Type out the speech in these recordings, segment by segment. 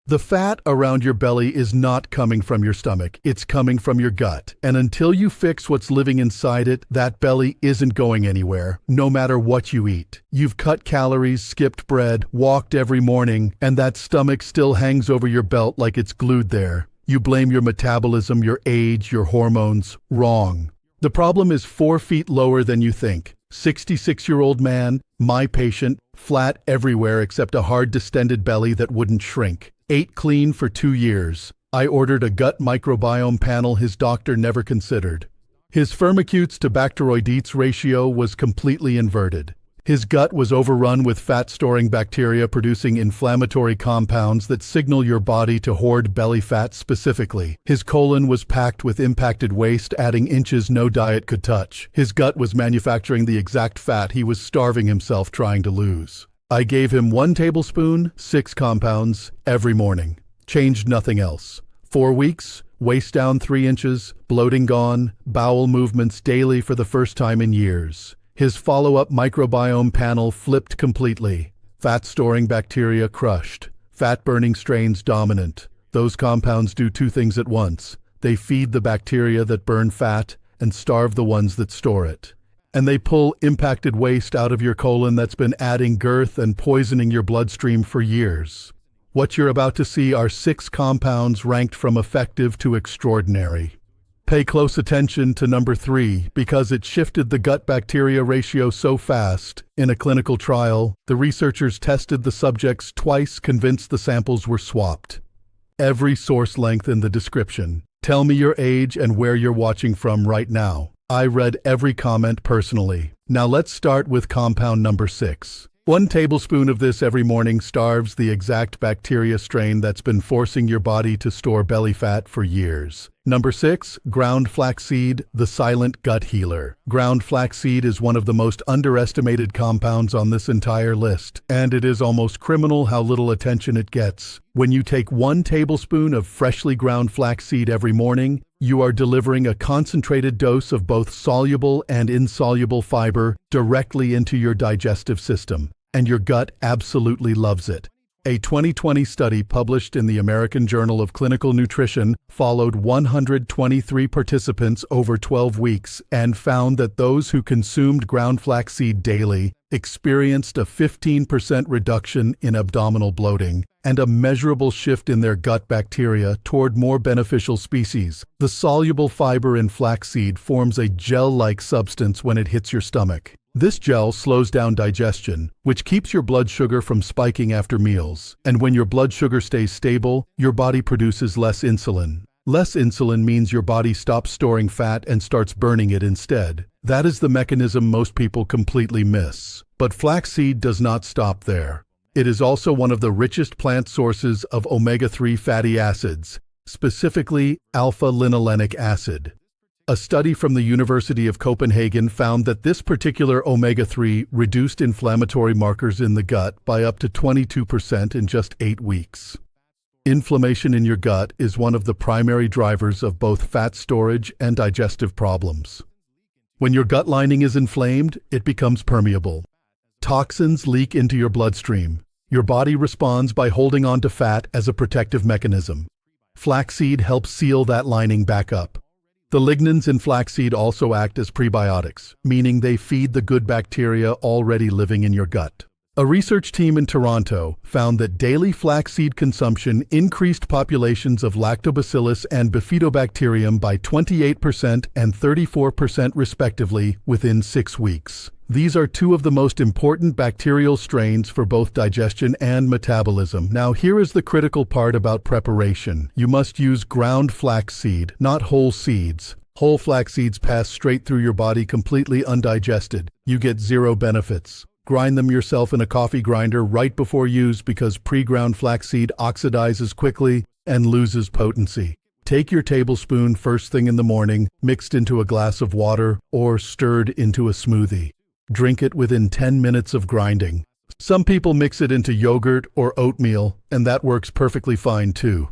The fat around your belly is not coming from your stomach, it's coming from your gut. And until you fix what's living inside it, that belly isn't going anywhere, no matter what you eat. You've cut calories, skipped bread, walked every morning, and that stomach still hangs over your belt like it's glued there. You blame your metabolism, your age, your hormones. Wrong. The problem is 4 feet lower than you think. 66-year-old man, my patient, flat everywhere except a hard distended belly that wouldn't shrink. Ate clean for 2 years. I ordered a gut microbiome panel his doctor never considered. His firmicutes to bacteroidetes ratio was completely inverted. His gut was overrun with fat-storing bacteria producing inflammatory compounds that signal your body to hoard belly fat specifically. His colon was packed with impacted waste, adding inches no diet could touch. His gut was manufacturing the exact fat he was starving himself trying to lose. I gave him 1 tablespoon, 6 compounds, every morning. Changed nothing else. 4 weeks, waist down 3 inches, bloating gone, bowel movements daily for the first time in years. His follow-up microbiome panel flipped completely. Fat-storing bacteria crushed. Fat-burning strains dominant. Those compounds do 2 things at once. They feed the bacteria that burn fat and starve the ones that store it. And they pull impacted waste out of your colon that's been adding girth and poisoning your bloodstream for years. What you're about to see are 6 compounds ranked from effective to extraordinary. Pay close attention to number 3 because it shifted the gut bacteria ratio so fast. In a clinical trial, the researchers tested the subjects twice, convinced the samples were swapped. Every source length in the description. Tell me your age and where you're watching from right now. I read every comment personally. Now let's start with compound number 6. 1 tablespoon of this every morning starves the exact bacteria strain that's been forcing your body to store belly fat for years. Number 6, ground flaxseed, the silent gut healer. Ground flaxseed is one of the most underestimated compounds on this entire list, and it is almost criminal how little attention it gets. When you take 1 tablespoon of freshly ground flaxseed every morning, you are delivering a concentrated dose of both soluble and insoluble fiber directly into your digestive system, and your gut absolutely loves it. A 2020 study published in the American Journal of Clinical Nutrition followed 123 participants over 12 weeks and found that those who consumed ground flaxseed daily experienced a 15% reduction in abdominal bloating and a measurable shift in their gut bacteria toward more beneficial species. The soluble fiber in flaxseed forms a gel-like substance when it hits your stomach. This gel slows down digestion, which keeps your blood sugar from spiking after meals. And when your blood sugar stays stable, your body produces less insulin. Less insulin means your body stops storing fat and starts burning it instead. That is the mechanism most people completely miss. But flaxseed does not stop there. It is also one of the richest plant sources of omega-3 fatty acids, specifically alpha-linolenic acid. A study from the University of Copenhagen found that this particular omega-3 reduced inflammatory markers in the gut by up to 22% in just 8 weeks. Inflammation in your gut is one of the primary drivers of both fat storage and digestive problems. When your gut lining is inflamed, it becomes permeable. Toxins leak into your bloodstream. Your body responds by holding on to fat as a protective mechanism. Flaxseed helps seal that lining back up. The lignans in flaxseed also act as prebiotics, meaning they feed the good bacteria already living in your gut. A research team in Toronto found that daily flaxseed consumption increased populations of lactobacillus and bifidobacterium by 28% and 34% respectively within 6 weeks. These are 2 of the most important bacterial strains for both digestion and metabolism. Now here is the critical part about preparation. You must use ground flaxseed, not whole seeds. Whole flax seeds pass straight through your body completely undigested. You get 0 benefits. Grind them yourself in a coffee grinder right before use because pre-ground flaxseed oxidizes quickly and loses potency. Take your tablespoon first thing in the morning, mixed into a glass of water or stirred into a smoothie. Drink it within 10 minutes of grinding. Some people mix it into yogurt or oatmeal, and that works perfectly fine too.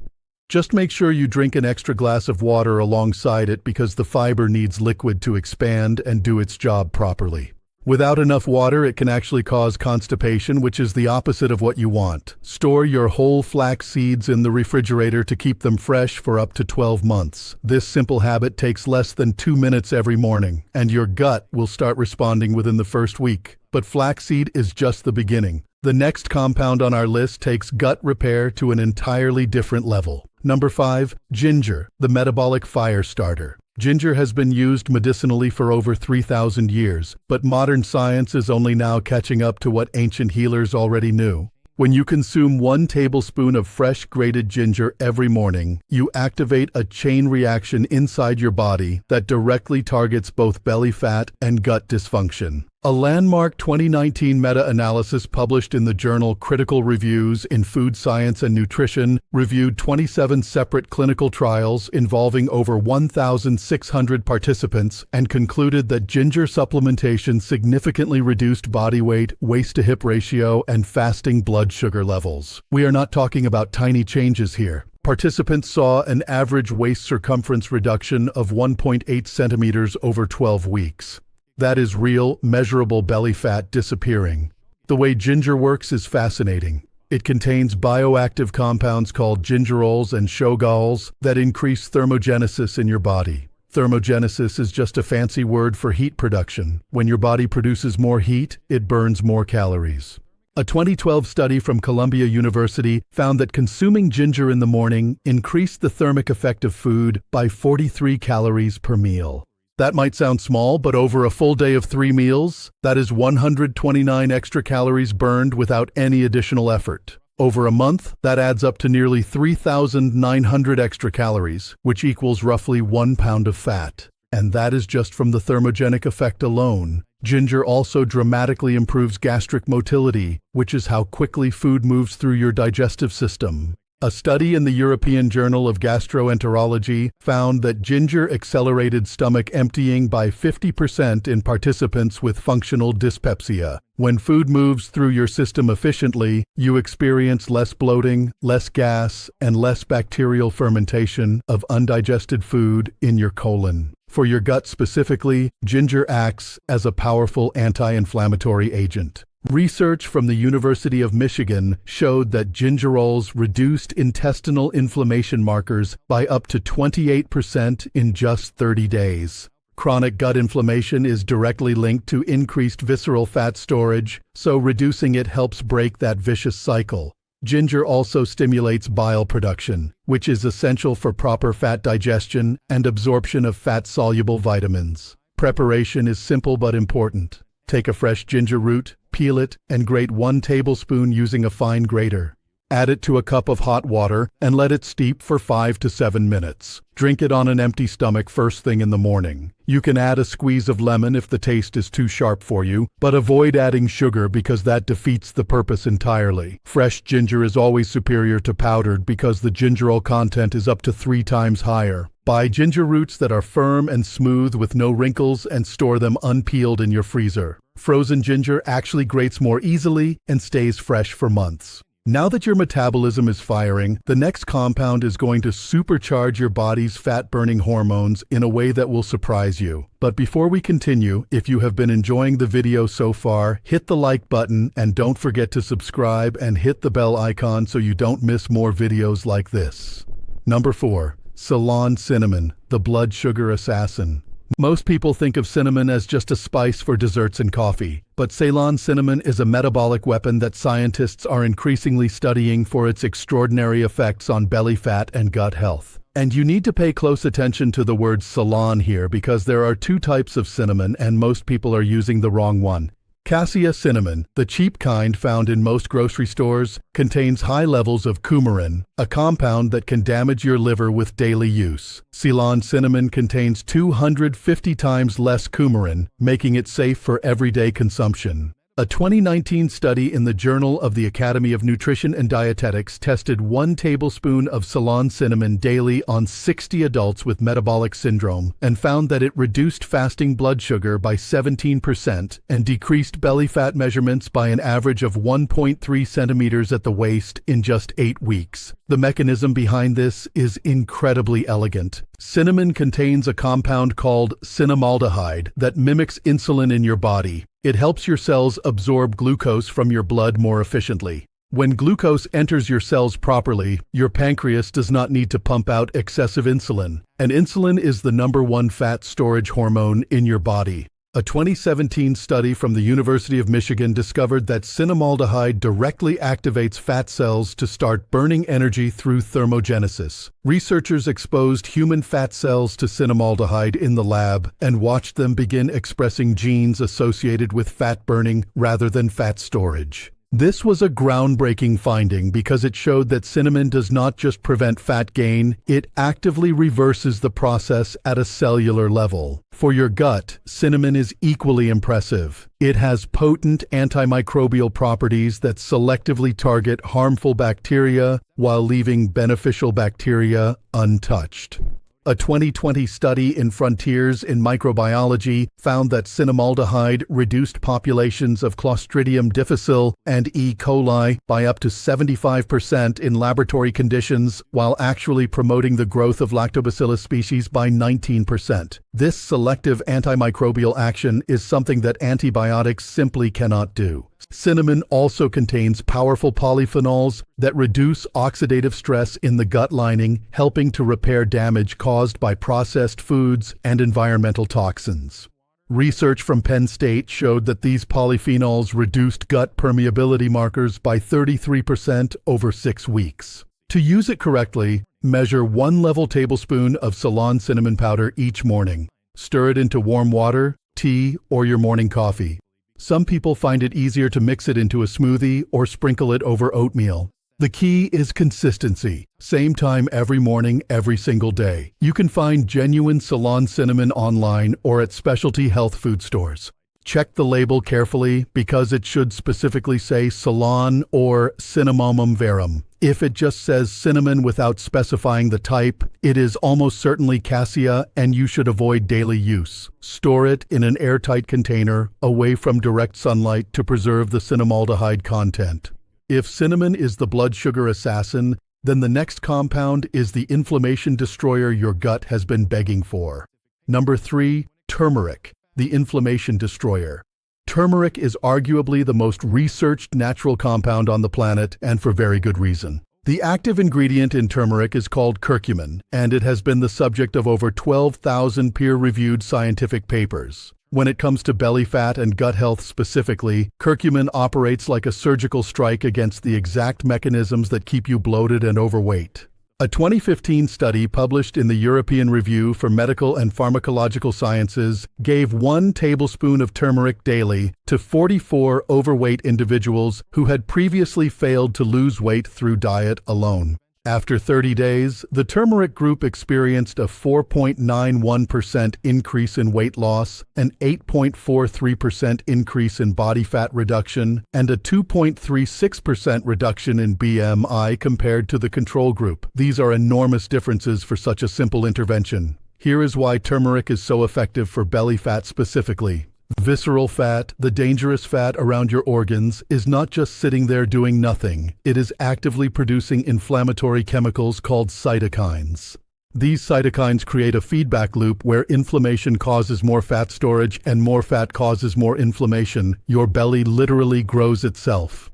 Just make sure you drink an extra glass of water alongside it because the fiber needs liquid to expand and do its job properly. Without enough water, it can actually cause constipation, which is the opposite of what you want. Store your whole flax seeds in the refrigerator to keep them fresh for up to 12 months. This simple habit takes less than 2 minutes every morning, and your gut will start responding within the first week. But flaxseed is just the beginning. The next compound on our list takes gut repair to an entirely different level. Number 5, ginger, the metabolic fire starter. Ginger has been used medicinally for over 3,000 years, but modern science is only now catching up to what ancient healers already knew. When you consume 1 tablespoon of fresh grated ginger every morning, you activate a chain reaction inside your body that directly targets both belly fat and gut dysfunction. A landmark 2019 meta-analysis published in the journal Critical Reviews in Food Science and Nutrition reviewed 27 separate clinical trials involving over 1,600 participants and concluded that ginger supplementation significantly reduced body weight, waist-to-hip ratio, and fasting blood sugar levels. We are not talking about tiny changes here. Participants saw an average waist circumference reduction of 1.8 centimeters over 12 weeks. That is real, measurable belly fat disappearing. The way ginger works is fascinating. It contains bioactive compounds called gingerols and shogaols that increase thermogenesis in your body. Thermogenesis is just a fancy word for heat production. When your body produces more heat, it burns more calories. A 2012 study from Columbia University found that consuming ginger in the morning increased the thermic effect of food by 43 calories per meal. That might sound small, but over a full day of 3 meals, that is 129 extra calories burned without any additional effort. Over a month, that adds up to nearly 3,900 extra calories, which equals roughly 1 pound of fat. And that is just from the thermogenic effect alone. Ginger also dramatically improves gastric motility, which is how quickly food moves through your digestive system. A study in the European Journal of Gastroenterology found that ginger accelerated stomach emptying by 50% in participants with functional dyspepsia. When food moves through your system efficiently, you experience less bloating, less gas, and less bacterial fermentation of undigested food in your colon. For your gut specifically, ginger acts as a powerful anti-inflammatory agent. Research from the University of Michigan showed that gingerols reduced intestinal inflammation markers by up to 28% in just 30 days. Chronic gut inflammation is directly linked to increased visceral fat storage, so reducing it helps break that vicious cycle. Ginger also stimulates bile production, which is essential for proper fat digestion and absorption of fat-soluble vitamins. Preparation is simple but important. Take a fresh ginger root, peel it, and grate 1 tablespoon using a fine grater. Add it to a cup of hot water and let it steep for 5 to 7 minutes. Drink it on an empty stomach first thing in the morning. You can add a squeeze of lemon if the taste is too sharp for you, but avoid adding sugar because that defeats the purpose entirely. Fresh ginger is always superior to powdered because the gingerol content is up to 3 times higher. Buy ginger roots that are firm and smooth with no wrinkles and store them unpeeled in your freezer. Frozen ginger actually grates more easily and stays fresh for months. Now that your metabolism is firing, the next compound is going to supercharge your body's fat-burning hormones in a way that will surprise you. But before we continue, if you have been enjoying the video so far, hit the like button and don't forget to subscribe and hit the bell icon so you don't miss more videos like this. Number 4. Ceylon cinnamon, the blood sugar assassin. Most people think of cinnamon as just a spice for desserts and coffee, but Ceylon cinnamon is a metabolic weapon that scientists are increasingly studying for its extraordinary effects on belly fat and gut health. And you need to pay close attention to the word Ceylon here because there are 2 types of cinnamon and most people are using the wrong one. Cassia cinnamon, the cheap kind found in most grocery stores, contains high levels of coumarin, a compound that can damage your liver with daily use. Ceylon cinnamon contains 250 times less coumarin, making it safe for everyday consumption. A 2019 study in the Journal of the Academy of Nutrition and Dietetics tested 1 tablespoon of Ceylon cinnamon daily on 60 adults with metabolic syndrome and found that it reduced fasting blood sugar by 17% and decreased belly fat measurements by an average of 1.3 centimeters at the waist in just 8 weeks. The mechanism behind this is incredibly elegant. Cinnamon contains a compound called cinnamaldehyde that mimics insulin in your body. It helps your cells absorb glucose from your blood more efficiently. When glucose enters your cells properly, your pancreas does not need to pump out excessive insulin, and insulin is the #1 fat storage hormone in your body. A 2017 study from the University of Michigan discovered that cinnamaldehyde directly activates fat cells to start burning energy through thermogenesis. Researchers exposed human fat cells to cinnamaldehyde in the lab and watched them begin expressing genes associated with fat burning rather than fat storage. This was a groundbreaking finding because it showed that cinnamon does not just prevent fat gain, it actively reverses the process at a cellular level. For your gut, cinnamon is equally impressive. It has potent antimicrobial properties that selectively target harmful bacteria while leaving beneficial bacteria untouched. A 2020 study in Frontiers in Microbiology found that cinnamaldehyde reduced populations of Clostridium difficile and E. coli by up to 75% in laboratory conditions, while actually promoting the growth of Lactobacillus species by 19%. This selective antimicrobial action is something that antibiotics simply cannot do. Cinnamon also contains powerful polyphenols that reduce oxidative stress in the gut lining, helping to repair damage caused by processed foods and environmental toxins. Research from Penn State showed that these polyphenols reduced gut permeability markers by 33% over 6 weeks. To use it correctly, measure 1 level tablespoon of Ceylon cinnamon powder each morning. Stir it into warm water, tea, or your morning coffee. Some people find it easier to mix it into a smoothie or sprinkle it over oatmeal. The key is consistency. Same time every morning, every single day. You can find genuine Ceylon cinnamon online or at specialty health food stores. Check the label carefully because it should specifically say Ceylon or Cinnamomum verum. If it just says cinnamon without specifying the type, it is almost certainly cassia and you should avoid daily use. Store it in an airtight container away from direct sunlight to preserve the cinnamaldehyde content. If cinnamon is the blood sugar assassin, then the next compound is the inflammation destroyer your gut has been begging for. Number 3, turmeric, the inflammation destroyer. Turmeric is arguably the most researched natural compound on the planet, and for very good reason. The active ingredient in turmeric is called curcumin, and it has been the subject of over 12,000 peer-reviewed scientific papers. When it comes to belly fat and gut health specifically, curcumin operates like a surgical strike against the exact mechanisms that keep you bloated and overweight. A 2015 study published in the European Review for Medical and Pharmacological Sciences gave 1 tablespoon of turmeric daily to 44 overweight individuals who had previously failed to lose weight through diet alone. After 30 days, the turmeric group experienced a 4.91% increase in weight loss, an 8.43% increase in body fat reduction, and a 2.36% reduction in BMI compared to the control group. These are enormous differences for such a simple intervention. Here is why turmeric is so effective for belly fat specifically. Visceral fat, the dangerous fat around your organs, is not just sitting there doing nothing. It is actively producing inflammatory chemicals called cytokines. These cytokines create a feedback loop where inflammation causes more fat storage and more fat causes more inflammation. Your belly literally grows itself.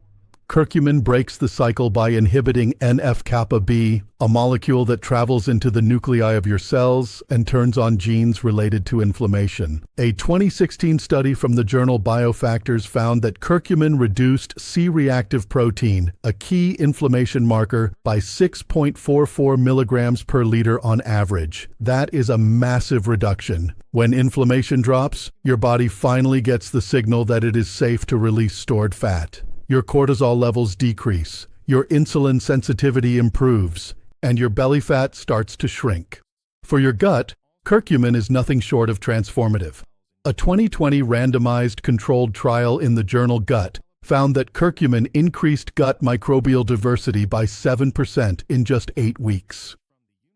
Curcumin breaks the cycle by inhibiting NF-kappa B, a molecule that travels into the nuclei of your cells and turns on genes related to inflammation. A 2016 study from the journal Biofactors found that curcumin reduced C-reactive protein, a key inflammation marker, by 6.44 milligrams per liter on average. That is a massive reduction. When inflammation drops, your body finally gets the signal that it is safe to release stored fat. Your cortisol levels decrease, your insulin sensitivity improves, and your belly fat starts to shrink. For your gut, curcumin is nothing short of transformative. A 2020 randomized controlled trial in the journal Gut found that curcumin increased gut microbial diversity by 7% in just 8 weeks.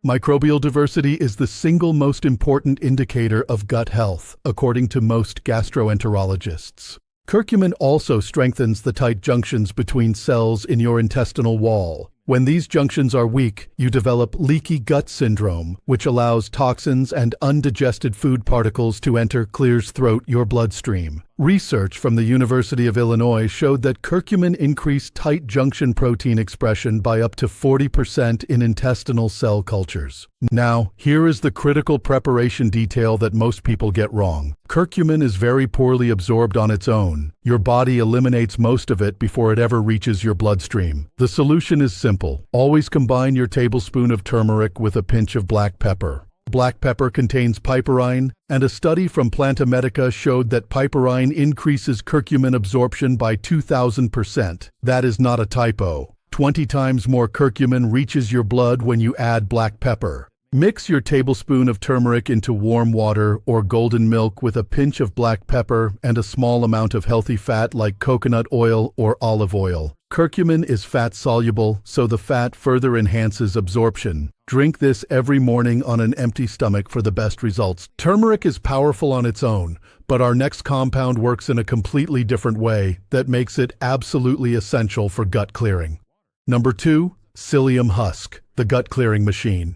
Microbial diversity is the single most important indicator of gut health, according to most gastroenterologists. Curcumin also strengthens the tight junctions between cells in your intestinal wall. When these junctions are weak, you develop leaky gut syndrome, which allows toxins and undigested food particles to enter clears throat your bloodstream. Research from the University of Illinois showed that curcumin increased tight junction protein expression by up to 40% in intestinal cell cultures. Now, here is the critical preparation detail that most people get wrong. Curcumin is very poorly absorbed on its own. Your body eliminates most of it before it ever reaches your bloodstream. The solution is simple. Always combine your tablespoon of turmeric with a pinch of black pepper. Black pepper contains piperine, and a study from Planta Medica showed that piperine increases curcumin absorption by 2,000%. That is not a typo. 20 times more curcumin reaches your blood when you add black pepper. Mix your tablespoon of turmeric into warm water or golden milk with a pinch of black pepper and a small amount of healthy fat like coconut oil or olive oil. Curcumin is fat-soluble, so the fat further enhances absorption. Drink this every morning on an empty stomach for the best results. Turmeric is powerful on its own, but our next compound works in a completely different way that makes it absolutely essential for gut clearing. Number 2, psyllium husk, the gut clearing machine.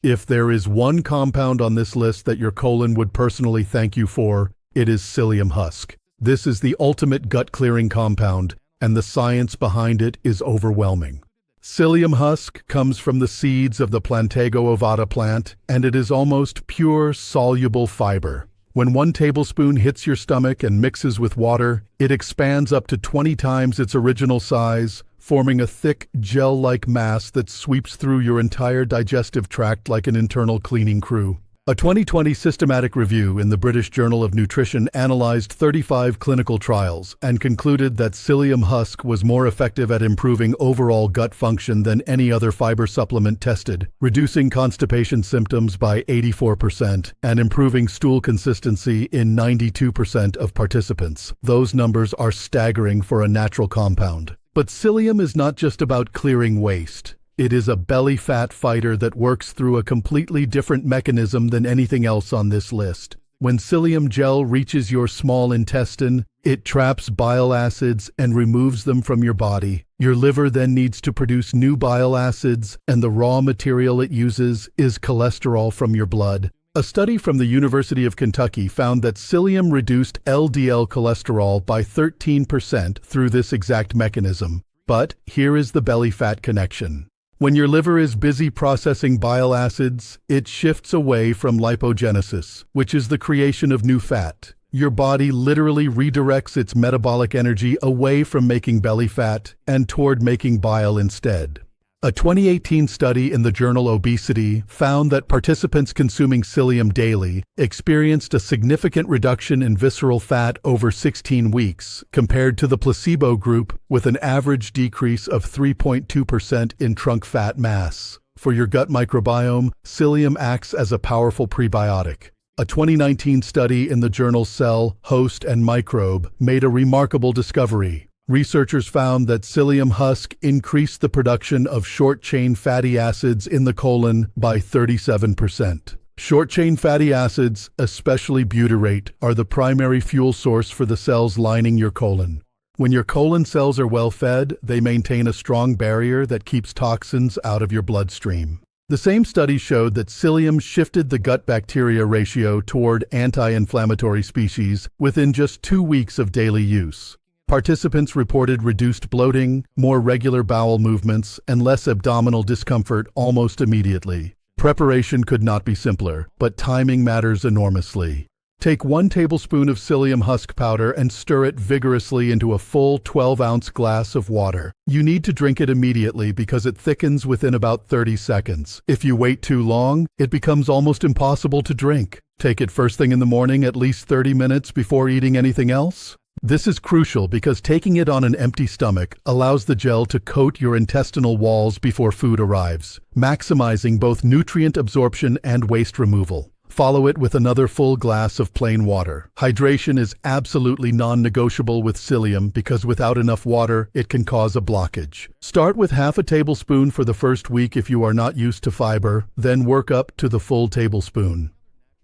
If there is one compound on this list that your colon would personally thank you for, it is psyllium husk. This is the ultimate gut clearing compound, and the science behind it is overwhelming. Psyllium husk comes from the seeds of the Plantago ovata plant, and it is almost pure, soluble fiber. When 1 tablespoon hits your stomach and mixes with water, it expands up to 20 times its original size, forming a thick, gel-like mass that sweeps through your entire digestive tract like an internal cleaning crew. A 2020 systematic review in the British Journal of Nutrition analyzed 35 clinical trials and concluded that psyllium husk was more effective at improving overall gut function than any other fiber supplement tested, reducing constipation symptoms by 84% and improving stool consistency in 92% of participants. Those numbers are staggering for a natural compound. But psyllium is not just about clearing waste. It is a belly fat fighter that works through a completely different mechanism than anything else on this list. When psyllium gel reaches your small intestine, it traps bile acids and removes them from your body. Your liver then needs to produce new bile acids, and the raw material it uses is cholesterol from your blood. A study from the University of Kentucky found that psyllium reduced LDL cholesterol by 13% through this exact mechanism. But here is the belly fat connection. When your liver is busy processing bile acids, it shifts away from lipogenesis, which is the creation of new fat. Your body literally redirects its metabolic energy away from making belly fat and toward making bile instead. A 2018 study in the journal Obesity found that participants consuming psyllium daily experienced a significant reduction in visceral fat over 16 weeks, compared to the placebo group with an average decrease of 3.2% in trunk fat mass. For your gut microbiome, psyllium acts as a powerful prebiotic. A 2019 study in the journal Cell, Host, and Microbe made a remarkable discovery. Researchers found that psyllium husk increased the production of short-chain fatty acids in the colon by 37%. Short-chain fatty acids, especially butyrate, are the primary fuel source for the cells lining your colon. When your colon cells are well fed, they maintain a strong barrier that keeps toxins out of your bloodstream. The same study showed that psyllium shifted the gut bacteria ratio toward anti-inflammatory species within just 2 weeks of daily use. Participants reported reduced bloating, more regular bowel movements, and less abdominal discomfort almost immediately. Preparation could not be simpler, but timing matters enormously. Take 1 tablespoon of psyllium husk powder and stir it vigorously into a full 12-ounce glass of water. You need to drink it immediately because it thickens within about 30 seconds. If you wait too long, it becomes almost impossible to drink. Take it first thing in the morning, at least 30 minutes before eating anything else. This is crucial because taking it on an empty stomach allows the gel to coat your intestinal walls before food arrives, maximizing both nutrient absorption and waste removal. Follow it with another full glass of plain water. Hydration is absolutely non-negotiable with psyllium because without enough water, it can cause a blockage. Start with half a tablespoon for the first week if you are not used to fiber, then work up to the full tablespoon.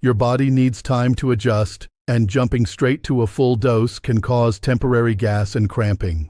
Your body needs time to adjust, and jumping straight to a full dose can cause temporary gas and cramping.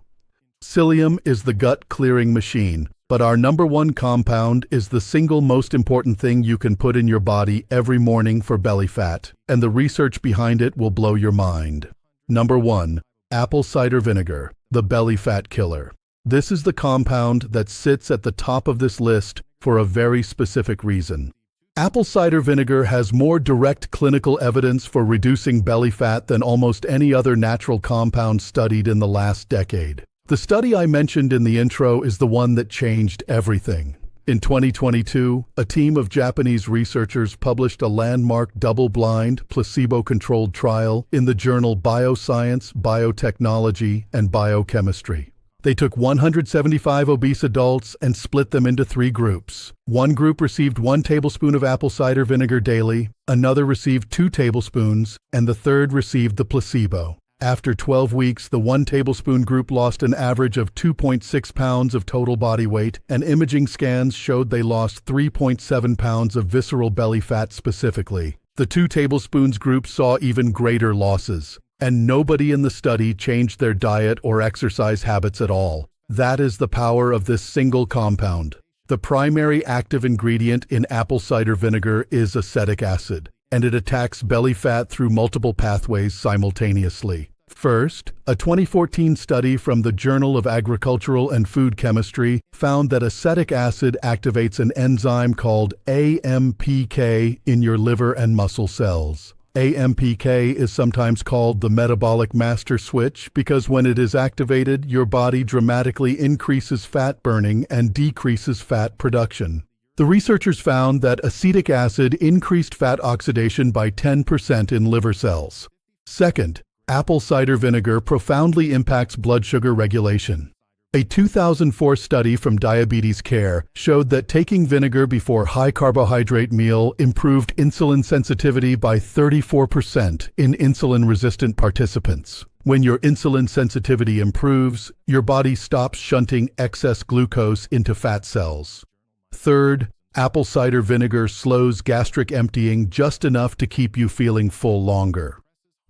Psyllium is the gut-clearing machine, But our number one compound is the single most important thing you can put in your body every morning for belly fat, and the research behind it will blow your mind. Number 1. Apple cider vinegar, the belly fat killer. This is the compound that sits at the top of this list for a very specific reason. Apple cider vinegar has more direct clinical evidence for reducing belly fat than almost any other natural compound studied in the last decade. The study I mentioned in the intro is the one that changed everything. In 2022, a team of Japanese researchers published a landmark double-blind, placebo-controlled trial in the journal Bioscience, Biotechnology, and Biochemistry. They took 175 obese adults and split them into 3 groups. One group received 1 tablespoon of apple cider vinegar daily, another received 2 tablespoons, and the third received the placebo. After 12 weeks, the 1 tablespoon group lost an average of 2.6 pounds of total body weight, and imaging scans showed they lost 3.7 pounds of visceral belly fat specifically. The 2 tablespoons group saw even greater losses, and nobody in the study changed their diet or exercise habits at all. That is the power of this single compound. The primary active ingredient in apple cider vinegar is acetic acid, and it attacks belly fat through multiple pathways simultaneously. First, a 2014 study from the Journal of Agricultural and Food Chemistry found that acetic acid activates an enzyme called AMPK in your liver and muscle cells. AMPK is sometimes called the metabolic master switch because when it is activated, your body dramatically increases fat burning and decreases fat production. The researchers found that acetic acid increased fat oxidation by 10% in liver cells. Second, apple cider vinegar profoundly impacts blood sugar regulation. A 2004 study from Diabetes Care showed that taking vinegar before high-carbohydrate meal improved insulin sensitivity by 34% in insulin-resistant participants. When your insulin sensitivity improves, your body stops shunting excess glucose into fat cells. Third, apple cider vinegar slows gastric emptying just enough to keep you feeling full longer.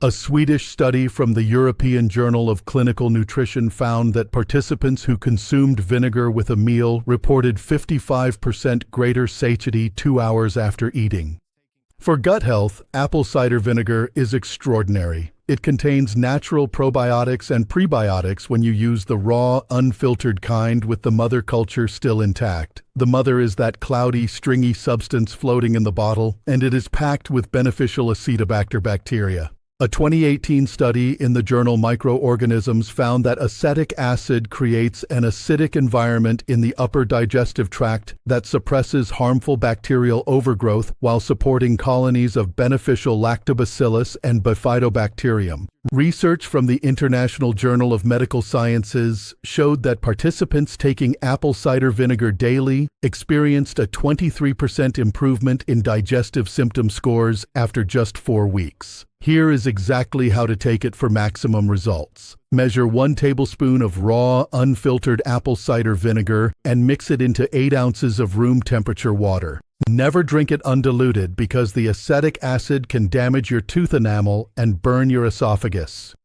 A Swedish study from the European Journal of Clinical Nutrition found that participants who consumed vinegar with a meal reported 55% greater satiety 2 hours after eating. For gut health, apple cider vinegar is extraordinary. It contains natural probiotics and prebiotics when you use the raw, unfiltered kind with the mother culture still intact. The mother is that cloudy, stringy substance floating in the bottle, and it is packed with beneficial Acetobacter bacteria. A 2018 study in the journal Microorganisms found that acetic acid creates an acidic environment in the upper digestive tract that suppresses harmful bacterial overgrowth while supporting colonies of beneficial lactobacillus and bifidobacterium. Research from the International Journal of Medical Sciences showed that participants taking apple cider vinegar daily experienced a 23% improvement in digestive symptom scores after just 4 weeks. Here is exactly how to take it for maximum results. Measure 1 tablespoon of raw, unfiltered apple cider vinegar and mix it into 8 ounces of room temperature water. Never drink it undiluted because the acetic acid can damage your tooth enamel and burn your esophagus.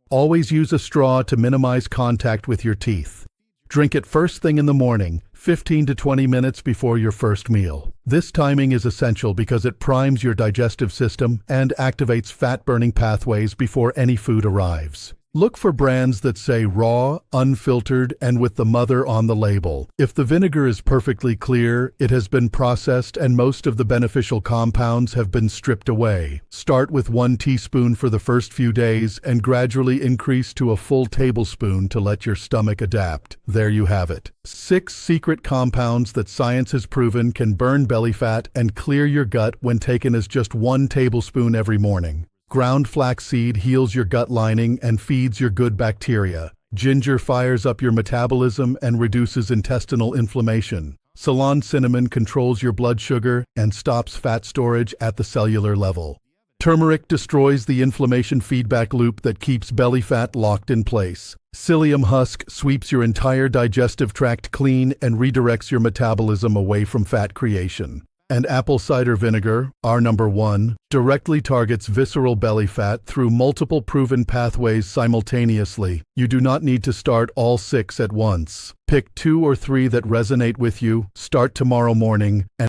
Always use a straw to minimize contact with your teeth. Drink it first thing in the morning, 15 to 20 minutes before your first meal. This timing is essential because it primes your digestive system and activates fat-burning pathways before any food arrives. Look for brands that say raw, unfiltered, and with the mother on the label. If the vinegar is perfectly clear, it has been processed and most of the beneficial compounds have been stripped away. Start with 1 teaspoon for the first few days and gradually increase to a full tablespoon to let your stomach adapt. There you have it. 6 secret compounds that science has proven can burn belly fat and clear your gut when taken as just 1 tablespoon every morning. Ground flaxseed heals your gut lining and feeds your good bacteria. Ginger fires up your metabolism and reduces intestinal inflammation. Ceylon cinnamon controls your blood sugar and stops fat storage at the cellular level. Turmeric destroys the inflammation feedback loop that keeps belly fat locked in place. Psyllium husk sweeps your entire digestive tract clean and redirects your metabolism away from fat creation. And apple cider vinegar, our number one, directly targets visceral belly fat through multiple proven pathways simultaneously. You do not need to start all 6 at once. Pick 2 or 3 that resonate with you, start tomorrow morning, and